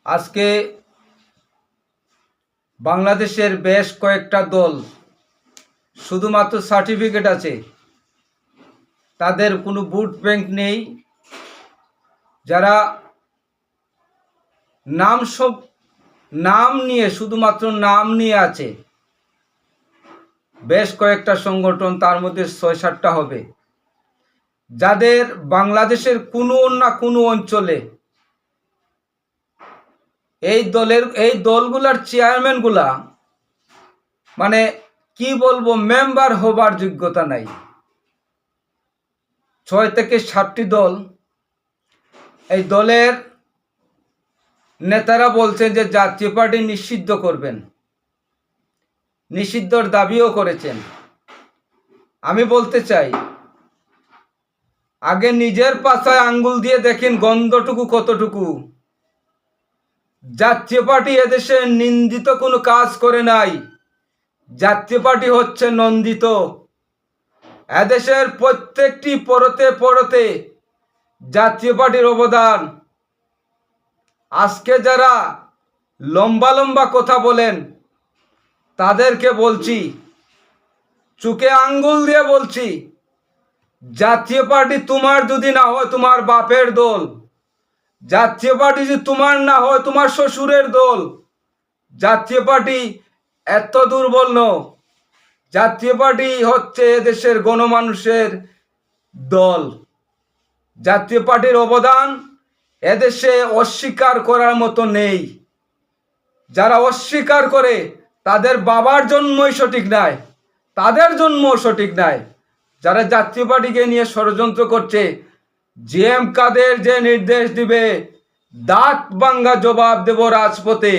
আজকে বাংলাদেশের বেশ কয়েকটা দল শুধুমাত্র সার্টিফিকেট আছে, তাদের কোনো ভোট ব্যাংক নেই। যারা নাম নিয়ে শুধুমাত্র নাম নিয়ে আছে বেশ কয়েকটা সংগঠন, তার মধ্যে ৬-৭টা হবে, যাদের বাংলাদেশের কোনো না কোনো অঞ্চলে এই দলগুলার চেয়ারম্যানগুলা মানে কি বলবো, মেম্বার হবার যোগ্যতা নাই। ৬ থেকে ৭টি দল, এই দলের নেতারা বলছেন যে জাতীয় পার্টি নিষিদ্ধ করবেন, নিষিদ্ধর দাবিও করেছেন। আমি বলতে চাই, আগে নিজের পাছায় আঙ্গুল দিয়ে দেখেন গন্ধটুকু কতটুকু। জাতীয় পার্টি এদেশে নিন্দিত কোনো কাজ করে নাই, জাতীয় পার্টি হচ্ছে নন্দিত। এদেশের প্রত্যেকটি পরতে পরতে জাতীয় পার্টির অবদান। আজকে যারা লম্বা লম্বা কথা বলেন তাদেরকে বলছি, চোখে আঙ্গুল দিয়ে বলছি, জাতীয় পার্টি তোমার যদি না হয় তোমার বাপের দল, জাতীয় পার্টি যদি তোমার না হয় তোমার শ্বশুরের দল। জাতীয় পার্টি এত দুর্বল নয়, জাতীয় পার্টি হচ্ছে দেশের গণমানুষের দল। জাতীয় পার্টির অবদান এদেশে অস্বীকার করার মতো নেই। যারা অস্বীকার করে তাদের বাবার জন্মই সঠিক নাই, তাদের জন্ম সঠিক নাই। যারা জাতীয় পার্টিকে নিয়ে ষড়যন্ত্র করছে, জিএম কাদের যে নির্দেশ দিবে দাঁত ভাঙ্গা জবাব দেব রাজপথে।